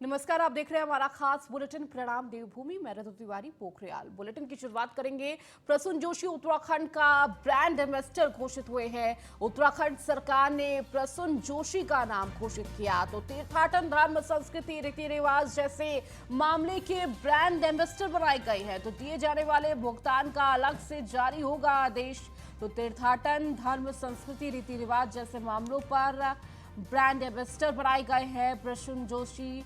नमस्कार, आप देख रहे हैं हमारा खास बुलेटिन प्रणाम देवभूमि। मैं ऋतु तिवारी पोखरियाल। बुलेटिन की शुरुआत करेंगे। प्रसून जोशी उत्तराखंड का ब्रांड एम्बेसडर घोषित हुए हैं। उत्तराखंड सरकार ने प्रसून जोशी का नाम घोषित किया तो तीर्थाटन, धर्म, संस्कृति, रीति रिवाज जैसे मामले के ब्रांड एम्बेसडर बनाए गए हैं। तो दिए जाने वाले भुगतान का अलग से जारी होगा आदेश। तो तीर्थाटन, धर्म, संस्कृति, रीति रिवाज जैसे मामलों पर ब्रांड एम्बेसडर बनाए गए हैं प्रसून जोशी।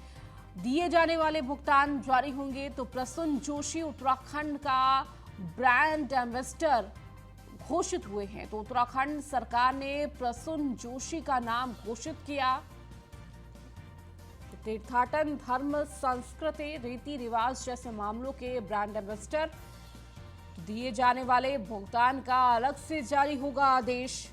दिए जाने वाले भुगतान जारी होंगे। तो प्रसून जोशी उत्तराखंड का ब्रांड एम्बेसडर घोषित हुए हैं। तो उत्तराखंड सरकार ने प्रसून जोशी का नाम घोषित किया। तो तीर्थाटन, धर्म, संस्कृति, रीति रिवाज जैसे मामलों के ब्रांड एम्बेसडर। दिए जाने वाले भुगतान का अलग से जारी होगा आदेश।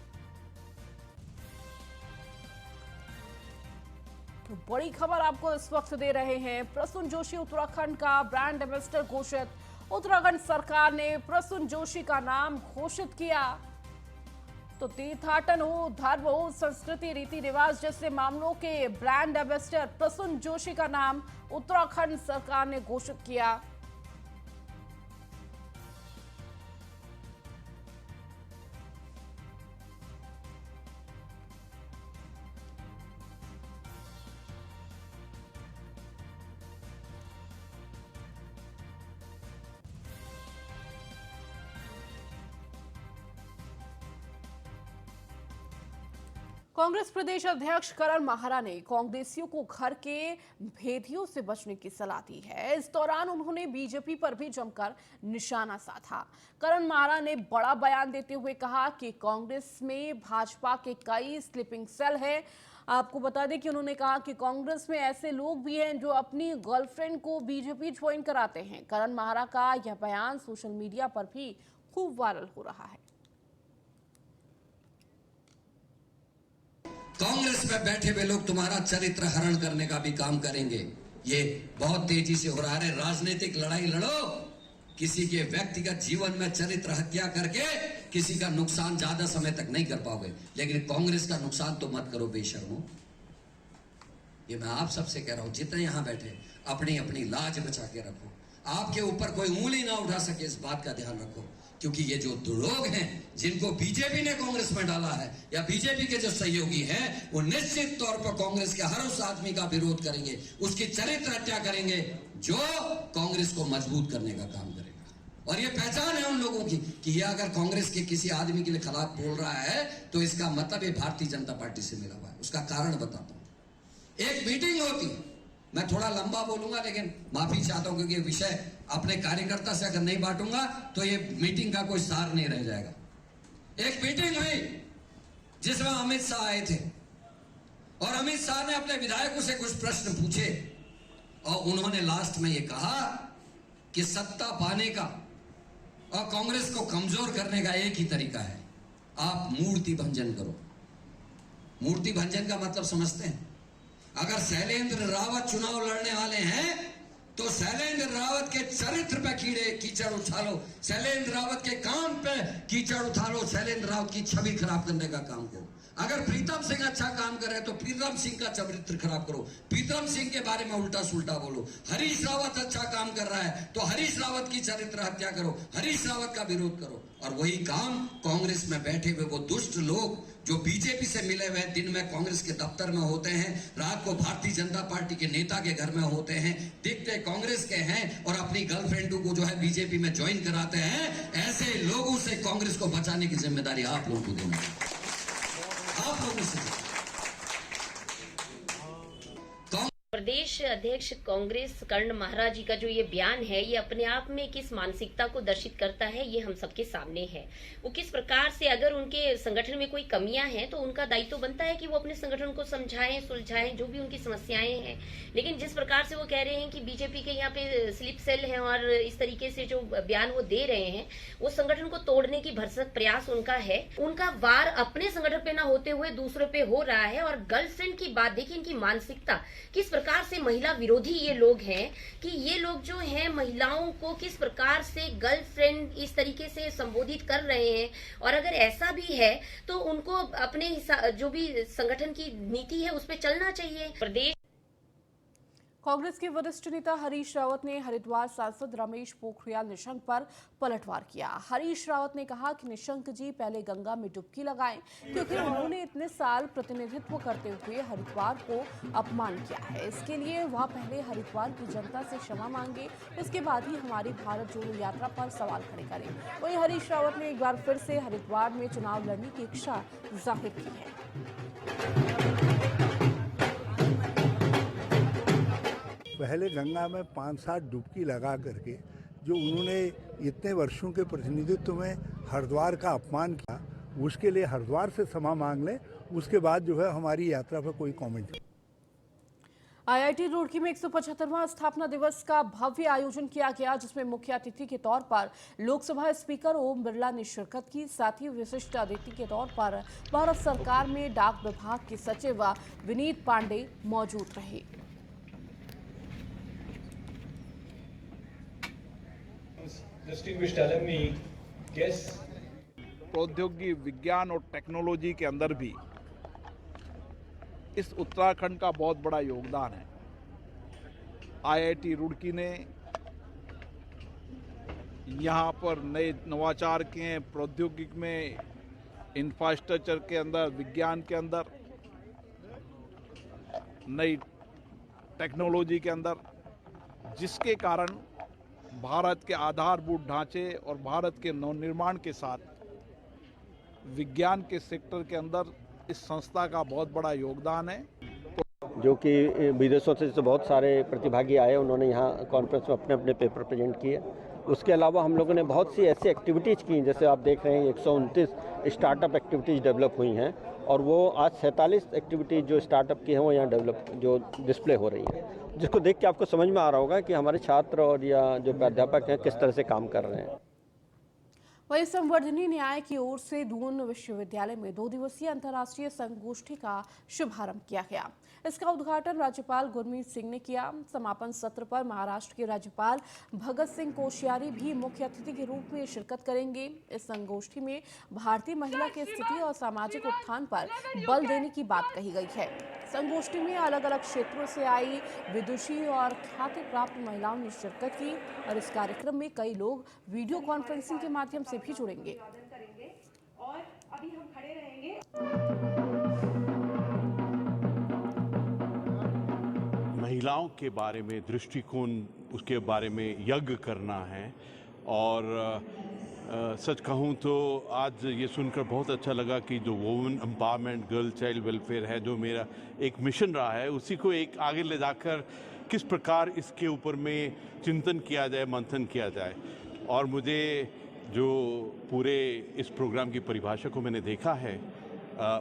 तो बड़ी खबर आपको इस वक्त दे रहे हैं। प्रसून जोशी उत्तराखंड का ब्रांड एम्बेसडर घोषित। उत्तराखंड सरकार ने प्रसून जोशी का नाम घोषित किया। तो तीर्थाटन हो, धर्म हो, संस्कृति, रीति रिवाज जैसे मामलों के ब्रांड एम्बेसडर प्रसून जोशी का नाम उत्तराखंड सरकार ने घोषित किया। कांग्रेस प्रदेश अध्यक्ष करण माहरा ने कांग्रेसियों को घर के भेदियों से बचने की सलाह दी है। इस दौरान उन्होंने बीजेपी पर भी जमकर निशाना साधा। करण माहरा ने बड़ा बयान देते हुए कहा कि कांग्रेस में भाजपा के कई स्लीपिंग सेल है। आपको बता दें कि उन्होंने कहा कि कांग्रेस में ऐसे लोग भी हैं जो अपनी गर्लफ्रेंड को बीजेपी ज्वाइन कराते हैं। करण माहरा का यह बयान सोशल मीडिया पर भी खूब वायरल हो रहा है। कांग्रेस में बैठे हुए लोग तुम्हारा चरित्र हरण करने का भी काम करेंगे। ये बहुत तेजी से हो रहा है। राजनीतिक लड़ाई लड़ो, किसी के व्यक्तिगत जीवन में चरित्र हत्या करके किसी का नुकसान ज्यादा समय तक नहीं कर पाओगे, लेकिन कांग्रेस का नुकसान तो मत करो बेशर्मो। ये मैं आप सबसे कह रहा हूं, जितने यहां बैठे अपनी अपनी लाज बचा के रखो। आपके ऊपर कोई उंगली ना उठा सके, इस बात का ध्यान रखो। क्योंकि ये जो लोग हैं जिनको बीजेपी ने कांग्रेस में डाला है या बीजेपी के जो सहयोगी हैं, वो निश्चित तौर पर कांग्रेस के हर उस आदमी का विरोध करेंगे, उसकी चरित्र हत्या करेंगे जो कांग्रेस को मजबूत करने का काम करेगा। और ये पहचान है उन लोगों की कि ये अगर कांग्रेस के किसी आदमी के लिए खिलाफ बोल रहा है तो इसका मतलब ये भारतीय जनता पार्टी से मिला हुआ है। उसका कारण बताता हूं। एक मीटिंग होती है, मैं थोड़ा लंबा बोलूंगा लेकिन माफी चाहता हूं, क्योंकि ये विषय अपने कार्यकर्ता से अगर नहीं बांटूंगा तो ये मीटिंग का कोई सार नहीं रह जाएगा। एक मीटिंग हुई जिसमें अमित शाह आए थे और अमित शाह ने अपने विधायकों से कुछ प्रश्न पूछे और उन्होंने लास्ट में ये कहा कि सत्ता पाने का और कांग्रेस को कमजोर करने का एक ही तरीका है, आप मूर्ति भंजन करो। मूर्ति भंजन का मतलब समझते हैं? अगर शैलेंद्र रावत चुनाव लड़ने वाले हैं तो शैलेंद्र रावत के चरित्र पे कीचड़ उछालो, शैलेंद्र रावत के काम पे कीचड़ उछालो, शैलेंद्र रावत की छवि खराब करने का काम करो। अगर प्रीतम सिंह अच्छा काम करे तो प्रीतम सिंह का चरित्र खराब करो, प्रीतम सिंह के बारे में उल्टा सुल्टा बोलो। हरीश रावत अच्छा काम कर रहा है तो हरीश रावत की चरित्र हत्या करो, हरीश रावत का विरोध करो। और वही काम कांग्रेस में बैठे हुए वो दुष्ट लोग जो बीजेपी से मिले हुए दिन में कांग्रेस के दफ्तर में होते हैं, रात को भारतीय जनता पार्टी के नेता के घर में होते हैं, दिखते कांग्रेस के हैं और अपनी गर्लफ्रेंडों को जो है बीजेपी में ज्वाइन कराते हैं, ऐसे लोगों से कांग्रेस को बचाने की जिम्मेदारी आप लोगों को देना है। आप लोगों से प्रदेश अध्यक्ष कांग्रेस कर्ण माहरा जी का जो ये बयान है, ये अपने आप में किस मानसिकता को दर्शित करता है, ये हम सबके सामने है। वो किस प्रकार से, अगर उनके संगठन में कोई कमियां हैं तो उनका दायित्व बनता है कि वो अपने संगठन को समझाएं, सुलझाएं जो भी उनकी समस्याएं हैं। लेकिन जिस प्रकार से वो कह रहे हैं कि बीजेपी के यहाँ पे स्लिप सेल है और इस तरीके से जो बयान वो दे रहे हैं, वो संगठन को तोड़ने की भरसक प्रयास उनका है। उनका वार अपने संगठन पे न होते हुए दूसरों पे हो रहा है। और गर्लफ्रेंड की बात देखिए, इनकी मानसिकता किस प्रकार से महिला विरोधी ये लोग हैं कि ये लोग जो हैं महिलाओं को किस प्रकार से गर्लफ्रेंड इस तरीके से संबोधित कर रहे हैं। और अगर ऐसा भी है तो उनको अपने जो भी संगठन की नीति है उस पर चलना चाहिए। प्रदेश कांग्रेस के वरिष्ठ नेता हरीश रावत ने हरिद्वार सांसद रमेश पोखरियाल निशंक पर पलटवार किया। हरीश रावत ने कहा कि निशंक जी पहले गंगा में डुबकी लगाएं, क्योंकि उन्होंने इतने साल प्रतिनिधित्व करते हुए हरिद्वार को अपमान किया है। इसके लिए वह पहले हरिद्वार की जनता से क्षमा मांगे, उसके बाद ही हमारी भारत जोड़ो यात्रा पर सवाल खड़े करें। वहीं हरीश रावत ने एक बार फिर से हरिद्वार में चुनाव लड़ने की इच्छा जाहिर की है। पहले गंगा में 5-7 डुबकी लगा करके जो उन्होंने इतने वर्षों के प्रतिनिधित्व में हरिद्वार का अपमान किया, उसके लिए हरिद्वार से क्षमा मांग लें, उसके बाद जो है हमारी यात्रा पर कोई कमेंट। आईआईटी रुड़की में 175वां स्थापना दिवस का भव्य आयोजन किया गया, जिसमें मुख्य अतिथि के तौर पर लोकसभा स्पीकर ओम बिरला ने शिरकत की। साथ ही विशिष्ट अतिथि के तौर पर भारत सरकार में डाक विभाग के सचिव विनीत पांडे मौजूद रहे। प्रौद्योगिकी, विज्ञान और टेक्नोलॉजी के अंदर भी इस उत्तराखंड का बहुत बड़ा योगदान है। आईआईटी रुड़की ने यहाँ पर नए नवाचार किए हैं, प्रौद्योगिकी में, इंफ्रास्ट्रक्चर के अंदर, विज्ञान के अंदर, नई टेक्नोलॉजी के अंदर, जिसके कारण भारत के आधारभूत ढांचे और भारत के नवनिर्माण के साथ विज्ञान के सेक्टर के अंदर इस संस्था का बहुत बड़ा योगदान है। जो कि विदेशों से बहुत सारे प्रतिभागी आए, उन्होंने यहाँ कॉन्फ्रेंस में अपने अपने पेपर प्रेजेंट किए। उसके अलावा हम लोगों ने बहुत सी ऐसी एक्टिविटीज़ की, जैसे आप देख रहे हैं 129 स्टार्टअप एक्टिविटीज़ डेवलप हुई हैं, और वो आज 47 एक्टिविटीज़ जो स्टार्टअप की हैं वो यहाँ डेवलप जो डिस्प्ले हो रही हैं, जिसको देख के आपको समझ में आ रहा होगा कि हमारे छात्र और या जो प्राध्यापक हैं किस तरह से काम कर रहे हैं। वहीं संवर्धनीय न्याय की ओर से दून विश्वविद्यालय में 2 दिवसीय अंतर्राष्ट्रीय संगोष्ठी का शुभारंभ किया गया। इसका उद्घाटन राज्यपाल गुरमीत सिंह ने किया। समापन सत्र पर महाराष्ट्र के राज्यपाल भगत सिंह कोश्यारी भी मुख्य अतिथि के रूप में शिरकत करेंगे। इस संगोष्ठी में भारतीय महिला की स्थिति और सामाजिक उत्थान पर बल देने की बात कही गई है। संगोष्ठी में अलग अलग क्षेत्रों से आई विदुषी और ख्याति प्राप्त महिलाओं ने शिरकत की, और इस कार्यक्रम में कई लोग वीडियो कॉन्फ्रेंसिंग के माध्यम से भी जुड़ेंगे। और अभी हम खड़े रहेंगे। महिलाओं के बारे में दृष्टिकोण, उसके बारे में यज्ञ करना है। और सच कहूँ तो आज ये सुनकर बहुत अच्छा लगा कि जो women empowerment, girl child welfare है, जो मेरा एक मिशन रहा है, उसी को एक आगे ले जाकर किस प्रकार इसके ऊपर में चिंतन किया जाए, मंथन किया जाए। और मुझे जो पूरे इस प्रोग्राम की परिभाषा को मैंने देखा है,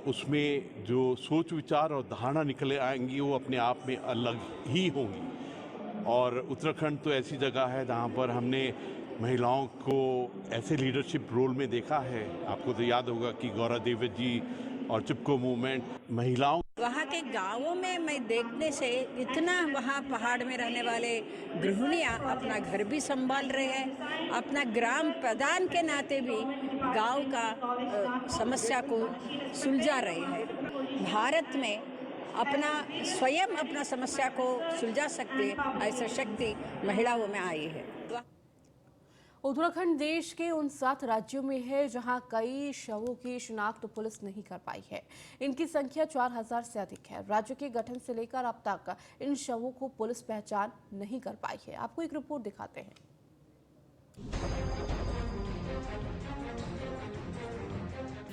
उसमें जो सोच विचार और धारणा निकले आएंगी वो अपने आप में अलग ही होंगी। और उत्तराखंड तो ऐसी जगह है जहाँ पर हमने महिलाओं को ऐसे लीडरशिप रोल में देखा है। आपको तो याद होगा कि गौरा देवी जी और चिपको मूवमेंट, महिलाओं वहाँ के गांवों में मैं देखने से इतना वहाँ पहाड़ में रहने वाले गृहिणियाँ अपना घर भी संभाल रहे हैं, अपना ग्राम प्रधान के नाते भी गांव का समस्या को सुलझा रहे हैं। भारत में स्वयं अपना समस्या को सुलझा सकते ऐसा शक्ति महिलाओं में आई है। उत्तराखंड देश के उन 7 राज्यों में है जहां कई शवों की शिनाख्त तो पुलिस नहीं कर पाई है। इनकी संख्या 4000 से अधिक है। राज्य के गठन से लेकर अब तक इन शवों को पुलिस पहचान नहीं कर पाई है। आपको एक रिपोर्ट दिखाते हैं।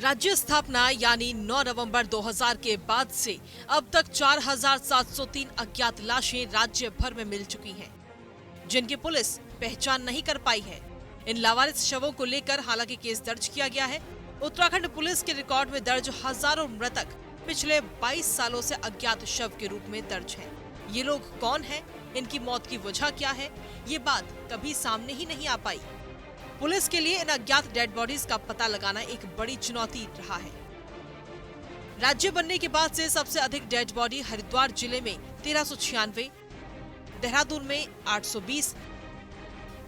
राज्य स्थापना यानी 9 नवंबर 2000 के बाद से अब तक 4703 अज्ञात लाशें राज्य भर में मिल चुकी हैं, जिनकी पुलिस पहचान नहीं कर पाई है। इन लावारिस शवों को लेकर हालांकि केस दर्ज किया गया है। उत्तराखंड पुलिस के रिकॉर्ड में दर्ज हजारों मृतक पिछले 22 सालों से अज्ञात शव के रूप में दर्ज हैं। ये लोग कौन हैं, इनकी मौत की वजह क्या है, ये बात कभी सामने ही नहीं आ पाई। पुलिस के लिए इन अज्ञात डेड बॉडीज का पता लगाना एक बड़ी चुनौती रहा है। राज्य बनने के बाद से सबसे अधिक डेड बॉडी हरिद्वार जिले में 1396, देहरादून में 820,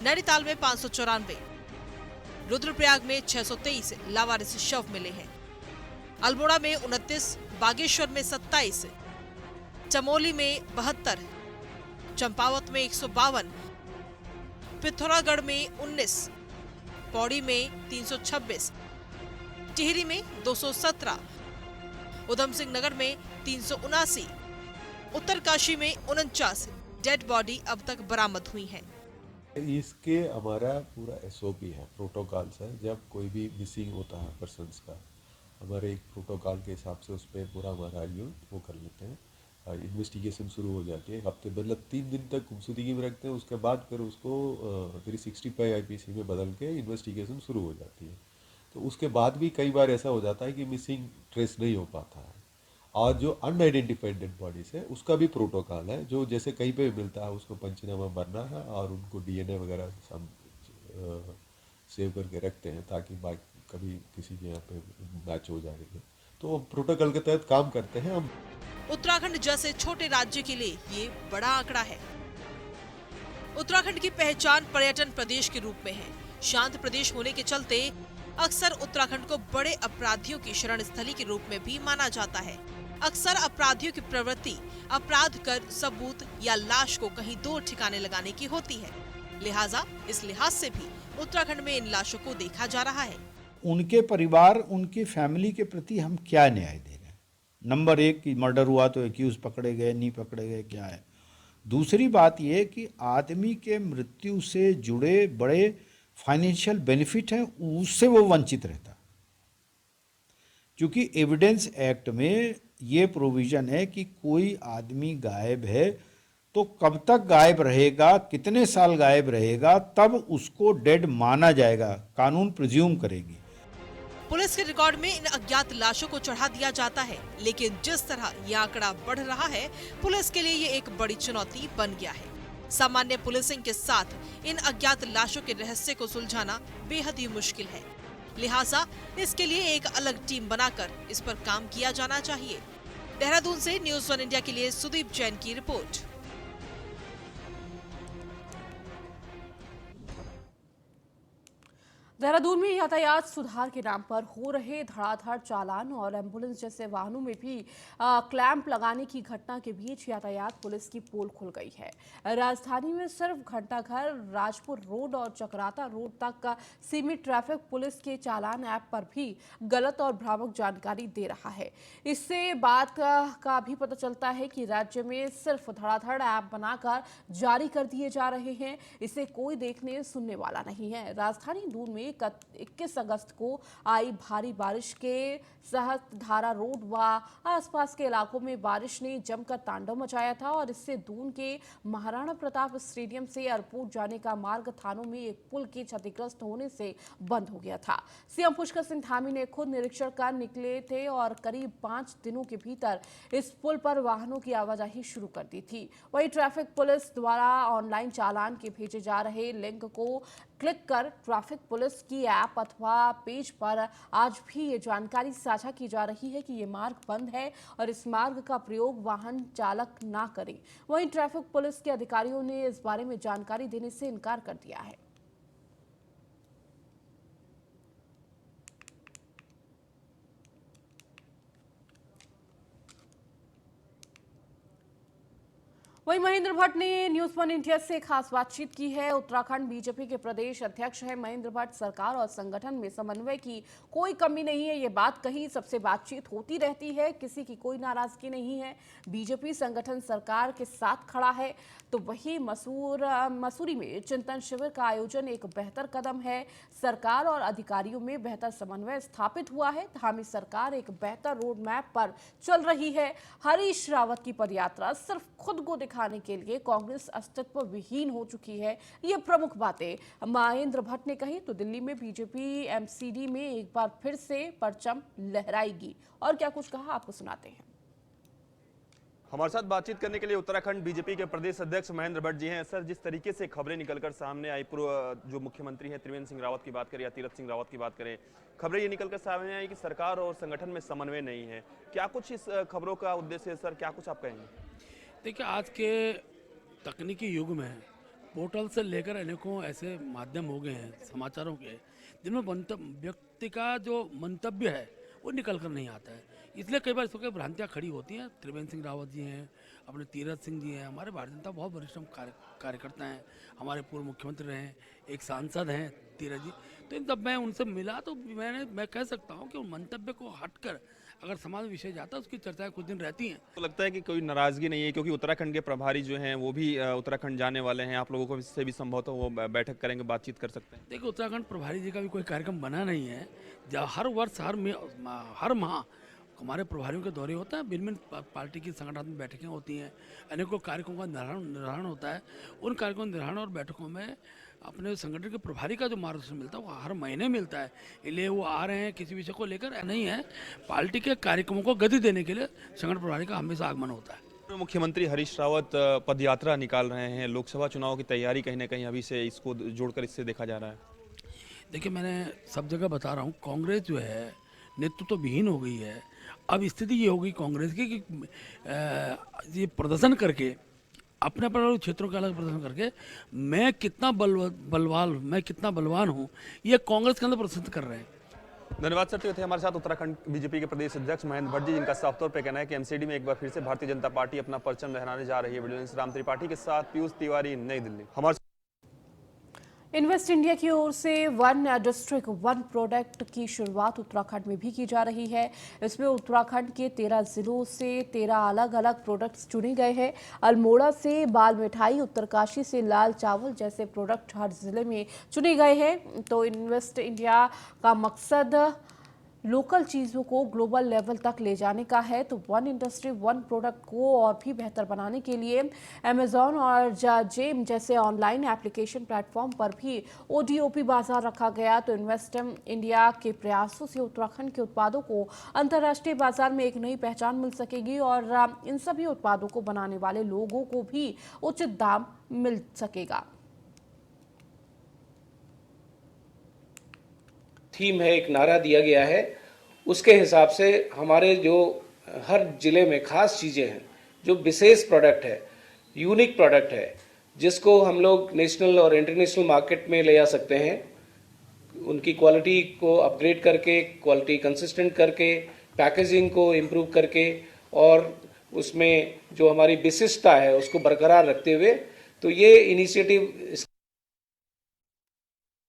नैनीताल में 594, रुद्रप्रयाग में 623 लावारिस शव मिले हैं। अल्मोड़ा में 29, बागेश्वर में 27, चमोली में 72, चंपावत में 152, पिथौरागढ़ में 19, पौड़ी में 326, टिहरी में 217, उधम सिंह नगर में 379, उत्तरकाशी में 49 डेड बॉडी अब तक बरामद हुई हैं। इसके हमारा पूरा एसओपी है, प्रोटोकॉल्स है। जब कोई भी मिसिंग होता है पर्सन्स का, हमारे एक प्रोटोकॉल के हिसाब से उस पर पूरा हमारा यूनिट वो कर लेते हैं, इन्वेस्टिगेशन शुरू हो जाती है। हफ्ते मतलब 3 दिन तक गुमशुदगी में रखते हैं, उसके बाद फिर उसको 365 आईपीसी में बदल के इन्वेस्टिगेशन शुरू हो जाती है। तो उसके बाद भी कई बार ऐसा हो जाता है कि मिसिंग ट्रेस नहीं हो पाता है। और जो अनआइडेंटिफाइड डेड बॉडीज है उसका भी प्रोटोकॉल है, जो जैसे कहीं पे भी मिलता है उसको पंचनामा भरना है और उनको डीएनए वगैरह सब सेव करके रखते हैं ताकि कभी किसी के यहाँ पे मैच हो जाएगी। तो प्रोटोकॉल के तहत काम करते हैं हम। उत्तराखंड जैसे छोटे राज्य के लिए ये बड़ा आंकड़ा है। उत्तराखंड की पहचान पर्यटन प्रदेश के रूप में है। शांत प्रदेश होने के चलते अक्सर उत्तराखंड को बड़े अपराधियों की शरण स्थली के रूप में भी माना जाता है। अक्सर अपराधियों की प्रवृत्ति अपराध कर सबूत या लाश को कहीं दूर ठिकाने लगाने की होती है। लिहाजा इस लिहाज से भी उत्तराखंड में इन लाशों को देखा जा रहा है। उनके परिवार, उनकी फैमिली के प्रति हम क्या न्याय दे रहे हैं? नंबर 1 कि मर्डर हुआ तो एक्यूज पकड़े गए, नहीं पकड़े गए, क्या है? दूसरी बात यह कि आदमी के मृत्यु से जुड़े बड़े फाइनेंशियल बेनिफिट हैं, उससे वो वंचित रहता। क्योंकि एविडेंस एक्ट में ये प्रोविजन है कि कोई आदमी गायब है तो कब तक गायब रहेगा, कितने साल गायब रहेगा, तब उसको डेड माना जाएगा, कानून प्रिज्यूम करेगी। पुलिस के रिकॉर्ड में इन अज्ञात लाशों को चढ़ा दिया जाता है, लेकिन जिस तरह यह आंकड़ा बढ़ रहा है, पुलिस के लिए ये एक बड़ी चुनौती बन गया है। सामान्य पुलिसिंग के साथ इन अज्ञात लाशों के रहस्य को सुलझाना बेहद ही मुश्किल है। लिहाजा इसके लिए एक अलग टीम बनाकर इस पर काम किया जाना चाहिए। देहरादून से न्यूज़ 1 इंडिया के लिए सुदीप जैन की रिपोर्ट। देहरादून में यातायात सुधार के नाम पर हो रहे धड़ाधड़ चालान और एम्बुलेंस जैसे वाहनों में भी क्लैंप लगाने की घटना के बीच यातायात पुलिस की पोल खुल गई है। राजधानी में सिर्फ घंटाघर, राजपुर रोड और चक्राता रोड तक का सीमित ट्रैफिक पुलिस के चालान ऐप पर भी गलत और भ्रामक जानकारी दे रहा है। इससे बात का भी पता चलता है कि राज्य में सिर्फ धड़ाधड़ ऐप बनाकर जारी कर दिए जा रहे हैं, इसे कोई देखने सुनने वाला नहीं है। राजधानी दून में 21 अगस्त को आई भारी बारिश के सहस्त्रधारा रोड व आसपास के इलाकों में बारिश ने जमकर तांडव मचाया था और इससे दून के महाराणा प्रताप स्टेडियम से एयरपोर्ट जाने का मार्ग थानों में एक पुल के क्षतिग्रस्त होने से बंद हो गया था। सीएम पुष्कर सिंह धामी ने खुद निरीक्षण कर निकले थे और करीब 5 दिनों के भीतर इस पुल पर वाहनों की आवाजाही शुरू कर दी थी। वहीं ट्रैफिक पुलिस द्वारा ऑनलाइन चालान के भेजे जा रहे लिंक को क्लिक कर ट्रैफिक पुलिस की ऐप अथवा पेज पर आज भी ये जानकारी साझा की जा रही है कि ये मार्ग बंद है और इस मार्ग का प्रयोग वाहन चालक ना करें। वहीं ट्रैफिक पुलिस के अधिकारियों ने इस बारे में जानकारी देने से इनकार कर दिया है। वहीं महेंद्र भट्ट ने न्यूज़ 1 इंडिया से खास बातचीत की है। उत्तराखंड बीजेपी के प्रदेश अध्यक्ष है महेंद्र भट्ट। सरकार और संगठन में समन्वय की कोई कमी नहीं है, ये बात कही। सबसे बातचीत होती रहती है, किसी की कोई नाराजगी नहीं है। बीजेपी संगठन सरकार के साथ खड़ा है। तो वही मसूरी में चिंतन शिविर का आयोजन एक बेहतर कदम है। सरकार और अधिकारियों में बेहतर समन्वय स्थापित हुआ है। धामी सरकार एक बेहतर रोड मैप पर चल रही है। हरीश रावत की पदयात्रा सिर्फ खुद को दिखाने के लिए कांग्रेस अस्तित्व विहीन हो चुकी है, ये प्रमुख बातें महेंद्र भट्ट ने कही। तो दिल्ली में बीजेपी एमसीडी में एक बार फिर से परचम लहराएगी। और क्या कुछ कहा, आपको सुनाते हैं। हमारे साथ बातचीत करने के लिए उत्तराखंड बीजेपी के प्रदेश अध्यक्ष महेंद्र भट्ट जी हैं। सर, जिस तरीके से खबरें निकलकर सामने आई, जो मुख्यमंत्री हैं त्रिवेंद्र सिंह रावत की बात करें या तीरथ सिंह रावत की बात करें, खबरें ये निकलकर सामने आई कि सरकार और संगठन में समन्वय नहीं है। क्या कुछ इस खबरों का उद्देश्य है सर, क्या कुछ आप कहेंगे? देखिए, आज के तकनीकी युग में पोर्टल से लेकर अनेकों ऐसे माध्यम हो गए हैं समाचारों के, जिनमें व्यक्ति का जो मंतव्य है वो निकल कर नहीं आता है। इसलिए कई बार इसको भ्रांतियाँ खड़ी होती हैं। त्रिवेंद्र सिंह रावत जी हैं, अपने तीरथ सिंह जी हैं, हमारे भारतीय जनता बहुत वरिष्ठ कार्यकर्ता हैं, हमारे पूर्व मुख्यमंत्री रहे हैं, एक सांसद हैं तीरथ जी। तो जब मैं उनसे मिला तो मैं कह सकता हूँ कि उन मंतव्य को हटकर अगर समाज विषय जाता है उसकी चर्चाएं कुछ दिन रहती हैं। तो लगता है कि कोई नाराजगी नहीं है, क्योंकि उत्तराखंड के प्रभारी जो हैं वो भी उत्तराखंड जाने वाले हैं, आप लोगों को इससे भी संभवतः वो बैठक करेंगे, बातचीत कर सकते हैं। देखिए, उत्तराखंड प्रभारी जी का भी कोई कार्यक्रम बना नहीं है। जब हर वर्ष हर माह हमारे प्रभारियों के दौरे होते हैं, भिन्न भिन्न पार्टी की संगठनात्मक बैठकें होती हैं, अनेकों कार्यक्रमों का निर्धारण होता है। उन कार्यक्रमों निर्धारण और बैठकों में अपने संगठन के प्रभारी का जो मार्गदर्शन मिलता है वो हर महीने मिलता है। इसलिए वो आ रहे हैं किसी विषय को लेकर नहीं है, पार्टी के कार्यक्रमों को गति देने के लिए संगठन प्रभारी का हमेशा आगमन होता है। मुख्यमंत्री हरीश रावत पदयात्रा निकाल रहे हैं, लोकसभा चुनाव की तैयारी कहीं ना कहीं अभी से इसको जोड़कर इससे देखा जा रहा है। देखिए, मैंने सब जगह बता रहा हूँ, कांग्रेस जो है नेतृत्व तो विहीन हो गई है। अब स्थिति ये होगी कांग्रेस की कि ये प्रदर्शन करके अपने अपने क्षेत्रों का अलग प्रदर्शन करके मैं कितना बलवान हूँ, ये कांग्रेस के अंदर प्रदर्शन कर रहे हैं। धन्यवाद सर। थे हमारे साथ उत्तराखंड बीजेपी के प्रदेश अध्यक्ष महेंद्र भट्ट जी, जिनका साफ तौर पर कहना है कि एमसीडी में एक बार फिर से भारतीय जनता पार्टी अपना परचम लहराने जा रही है। वीडियो राम त्रिपाठी के साथ पीयूष तिवारी, नई दिल्ली। हमारे इन्वेस्ट इंडिया की ओर से वन डिस्ट्रिक्ट वन प्रोडक्ट की शुरुआत उत्तराखंड में भी की जा रही है। इसमें उत्तराखंड के 13 जिलों से 13 अलग अलग प्रोडक्ट्स चुने गए हैं। अल्मोड़ा से बाल मिठाई, उत्तरकाशी से लाल चावल जैसे प्रोडक्ट हर जिले में चुने गए हैं। तो इन्वेस्ट इंडिया का मकसद लोकल चीज़ों को ग्लोबल लेवल तक ले जाने का है। तो वन इंडस्ट्री वन प्रोडक्ट को और भी बेहतर बनाने के लिए अमेजॉन और जेम जैसे ऑनलाइन एप्लीकेशन प्लेटफॉर्म पर भी ओडीओपी बाजार रखा गया। तो इन्वेस्ट इंडिया के प्रयासों से उत्तराखंड के उत्पादों को अंतर्राष्ट्रीय बाजार में एक नई पहचान मिल सकेगी और इन सभी उत्पादों को बनाने वाले लोगों को भी उचित दाम मिल सकेगा। थीम है, एक नारा दिया गया है, उसके हिसाब से हमारे जो हर जिले में खास चीज़ें हैं, जो विशेष प्रोडक्ट है, यूनिक प्रोडक्ट है, जिसको हम लोग नेशनल और इंटरनेशनल मार्केट में ले जा सकते हैं, उनकी क्वालिटी को अपग्रेड करके, क्वालिटी कंसिस्टेंट करके, पैकेजिंग को इम्प्रूव करके और उसमें जो हमारी विशिष्टता है उसको बरकरार रखते हुए, तो ये इनिशिएटिव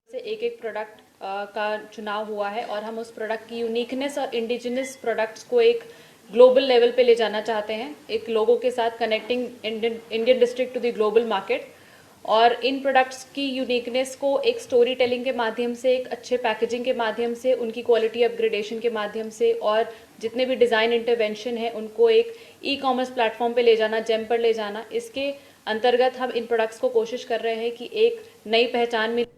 से एक प्रोडक्ट का चुनाव हुआ है और हम उस प्रोडक्ट की यूनिकनेस और इंडिजिनस प्रोडक्ट्स को एक ग्लोबल लेवल पे ले जाना चाहते हैं, एक लोगों के साथ connecting Indian district to the global market. और इन प्रोडक्ट्स की यूनिकनेस को एक स्टोरी टेलिंग के माध्यम से, एक अच्छे पैकेजिंग के माध्यम से, उनकी क्वालिटी अपग्रेडेशन के माध्यम से और जितने भी डिज़ाइन इंटरवेंशन है उनको एक ई कॉमर्स प्लेटफॉर्म पे ले जाना, जेम पर ले जाना। इसके अंतर्गत हम इन प्रोडक्ट्स को कोशिश कर रहे हैं कि एक नई पहचान मिले।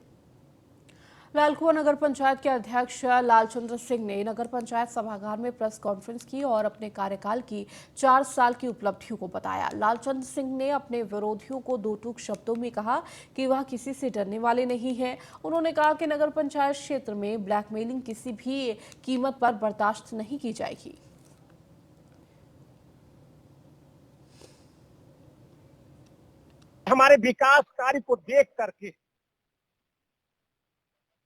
लालकुआं नगर पंचायत के अध्यक्ष लालचंद्र सिंह ने नगर पंचायत सभागार में प्रेस कॉन्फ्रेंस की और अपने कार्यकाल की 4 साल की उपलब्धियों को बताया। लालचंद्र सिंह ने अपने विरोधियों को दो टूक शब्दों में कहा कि वह किसी से डरने वाले नहीं हैं। उन्होंने कहा कि नगर पंचायत क्षेत्र में ब्लैकमेलिंग किसी भी कीमत पर बर्दाश्त नहीं की जाएगी। हमारे विकास कार्य को देख करके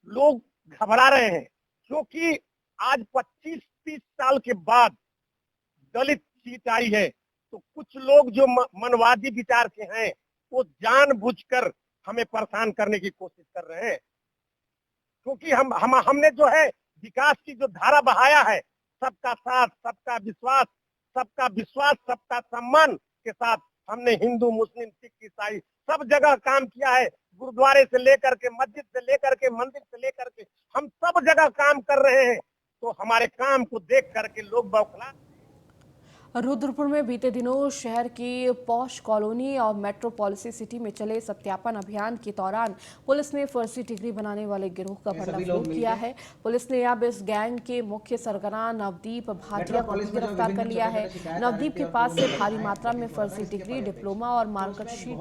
लोग घबरा रहे हैं, क्योंकि आज 25-30 साल के बाद दलित सीट आई है। तो कुछ लोग जो मनवादी विचार के हैं वो जानबूझकर हमें परेशान करने की कोशिश कर रहे हैं, क्योंकि हमने जो है विकास की जो धारा बहाया है, सबका साथ, सबका विश्वास, सबका सम्मान के साथ हमने हिंदू, मुस्लिम, सिख, ईसाई सब जगह काम किया है। गुरुद्वारे से लेकर के, मस्जिद से लेकर के, मंदिर से लेकर के हम सब जगह काम कर रहे हैं। तो हमारे काम को देख करके लोग बौखला। रुद्रपुर में बीते दिनों शहर की पॉश कॉलोनी और मेट्रोपॉलिसी सिटी में चले सत्यापन अभियान के दौरान पुलिस ने फर्जी डिग्री बनाने वाले गिरोह का पर्दाफाश किया है। पुलिस ने अब इस गैंग के मुख्य सरगना नवदीप भाटिया को गिरफ्तार कर लिया है। नवदीप के पास से भारी मात्रा में फर्जी डिग्री, डिप्लोमा और मार्कशीट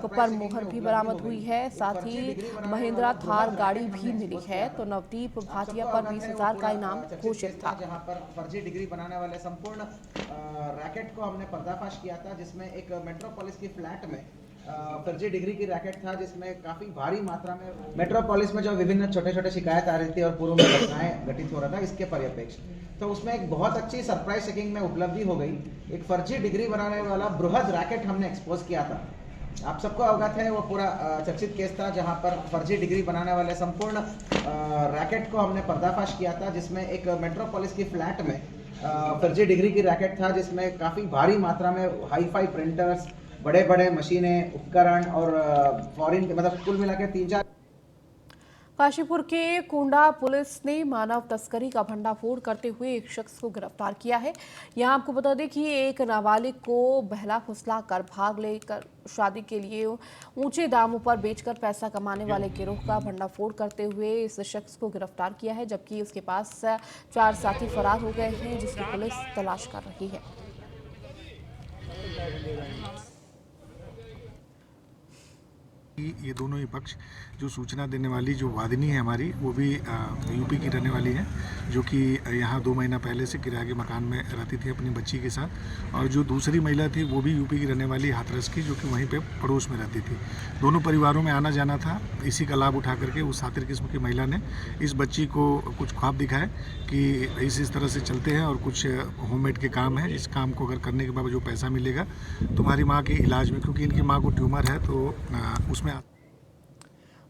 पर मुहर भी बरामद हुई है। साथ ही महिंद्रा थार गाड़ी भी मिली है। तो नवदीप भाटिया पर 20,000 का इनाम घोषित था। जहां पर फर्जी डिग्री बनाने वाले संपूर्ण रैकेट को हमने पर्दाफाश किया था, जिसमें एक मेट्रोपोलिस की फ्लैट में फर्जी डिग्री की रैकेट था, जिसमें काफ़ी भारी मात्रा में मेट्रोपोलिस में जो विभिन्न छोटे छोटे शिकायत आ रही थी और पूर्व में घटनाएं घटित हो रहा था, इसके परिप्रेक्ष्य तो उसमें एक बहुत अच्छी सरप्राइज चेकिंग में उपलब्धि हो गई। एक फर्जी डिग्री बनाने वाला बृहद रैकेट हमने एक्सपोज किया था। आप सबको अवगत है, वो पूरा चर्चित केस था जहां पर फर्जी डिग्री बनाने वाले संपूर्ण रैकेट को हमने पर्दाफाश किया था, जिसमें एक मेट्रोपोलिस की फ्लैट में फर्जी डिग्री की रैकेट था, जिसमें काफ़ी भारी मात्रा में हाई-फाई प्रिंटर्स, बड़े बड़े मशीनें, उपकरण और फॉरेन मतलब कुल मिला के 3-4। काशीपुर के कोंडा पुलिस ने मानव तस्करी का भंडाफोड़ करते हुए एक शख्स को गिरफ्तार किया है। यहां आपको बता दें कि एक नाबालिग को बहला फुसला कर भाग लेकर शादी के लिए ऊंचे दामों पर बेचकर पैसा कमाने वाले गिरोह का भंडाफोड़ करते हुए इस शख्स को गिरफ्तार किया है, जबकि उसके पास 4 साथी फरार हो गए हैं, जिसकी पुलिस तलाश कर रही है। ये दोनों ही पक्ष, जो सूचना देने वाली जो वादिनी है हमारी, वो भी यूपी की रहने वाली है, जो कि यहाँ 2 महीना पहले से किराए के मकान में रहती थी अपनी बच्ची के साथ, और जो दूसरी महिला थी वो भी यूपी की रहने वाली हाथरस की, जो कि वहीं पे पड़ोस में रहती थी। दोनों परिवारों में आना जाना था। इसी का लाभ उठा करके उस सातिर किस्म की महिला ने इस बच्ची को कुछ ख्वाब दिखाए कि इस तरह से चलते हैं और कुछ होममेड के काम है, इस काम को अगर करने के बाद जो पैसा मिलेगा तुम्हारी माँ के इलाज में, क्योंकि इनकी माँ को ट्यूमर है, तो उसमें।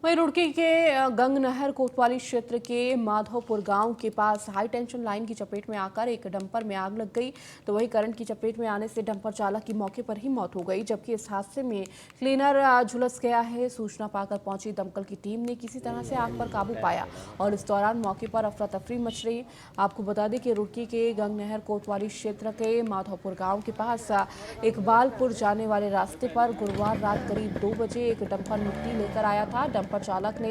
वहीं रुड़की के गंगनहर कोतवाली क्षेत्र के माधोपुर गांव के पास हाई टेंशन लाइन की चपेट में आकर एक डंपर में आग लग गई, तो वहीं करंट की चपेट में आने से डंपर चालक की मौके पर ही मौत हो गई, जबकि इस हादसे में क्लीनर झुलस गया है। सूचना पाकर पहुंची दमकल की टीम ने किसी तरह से आग पर काबू पाया और इस दौरान मौके पर अफरा तफरी मच रही। आपको बता दें कि रुड़की के गंगनहर कोतवाली क्षेत्र के माधोपुर गाँव के पास इकबालपुर जाने वाले रास्ते पर गुरुवार रात करीब 2 बजे एक डंपर मिट्टी लेकर आया था। डंपर चालक ने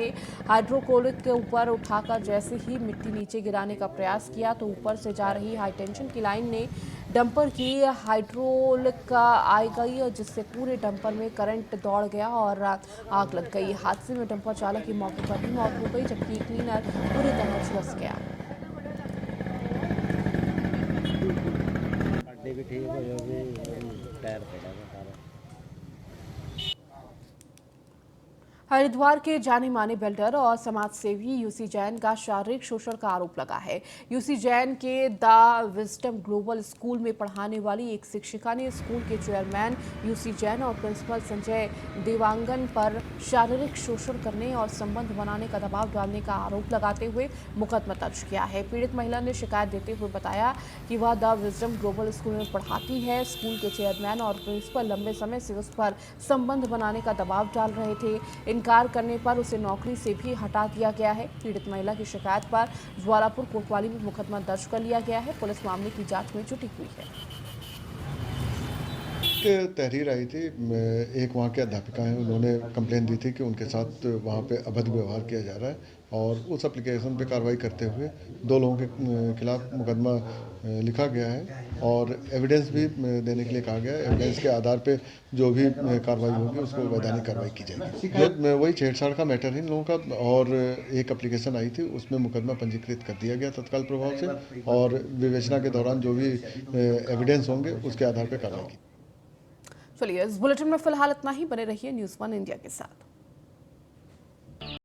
हाइड्रोकोलिक के ऊपर उठाकर जैसे ही मिट्टी नीचे गिराने का प्रयास किया, तो ऊपर से जा रही हाई टेंशन की लाइन ने डंपर की हाइड्रोलिक आई गई, जिससे पूरे डंपर में करंट दौड़ गया और आग लग गई। हादसे में डंपर चालक की मौके पर ही मौत हो गई, जबकि क्लीनर पूरी तरह झुलस गया। हरिद्वार के जाने माने बिल्डर और समाज सेवी यूसी जैन का शारीरिक शोषण का आरोप लगा है। यूसी जैन के द विजडम ग्लोबल स्कूल में पढ़ाने वाली एक शिक्षिका ने स्कूल के चेयरमैन यूसी जैन और प्रिंसिपल संजय देवांगन पर शारीरिक शोषण करने और संबंध बनाने का दबाव डालने का आरोप लगाते हुए मुकदमा दर्ज किया है। पीड़ित महिला ने शिकायत देते हुए बताया कि वह द विजडम ग्लोबल स्कूल में पढ़ाती है। स्कूल के चेयरमैन और प्रिंसिपल लंबे समय से उस पर संबंध बनाने का दबाव डाल रहे थे। इनकार करने पर उसे नौकरी से भी हटा दिया गया है। पीड़ित महिला की शिकायत पर ज्वालापुर कोतवाली में मुकदमा दर्ज कर लिया गया है। पुलिस मामले की जांच में जुटी हुई है। तहरीर आई थी, एक वहाँ के अध्यापिका हैं, उन्होंने कंप्लेन दी थी कि उनके साथ वहाँ पे अभद्र व्यवहार किया जा रहा है और उस एप्लीकेशन पे कार्रवाई करते हुए 2 लोगों के खिलाफ मुकदमा लिखा गया है और एविडेंस भी देने के लिए कहा गया है। एविडेंस के आधार पे जो भी कार्रवाई होगी उसको वैधानिक कार्रवाई की जाएगी। वही छेड़छाड़ का मैटर है इन लोगों का, और एक एप्लीकेशन आई थी उसमें मुकदमा पंजीकृत कर दिया गया तत्काल प्रभाव से, और विवेचना के दौरान जो भी एविडेंस होंगे उसके आधार पर कार्रवाई की। चलिए, इस बुलेटिन में फिलहाल इतना ही। बने रहिए न्यूज़ 1 इंडिया के साथ।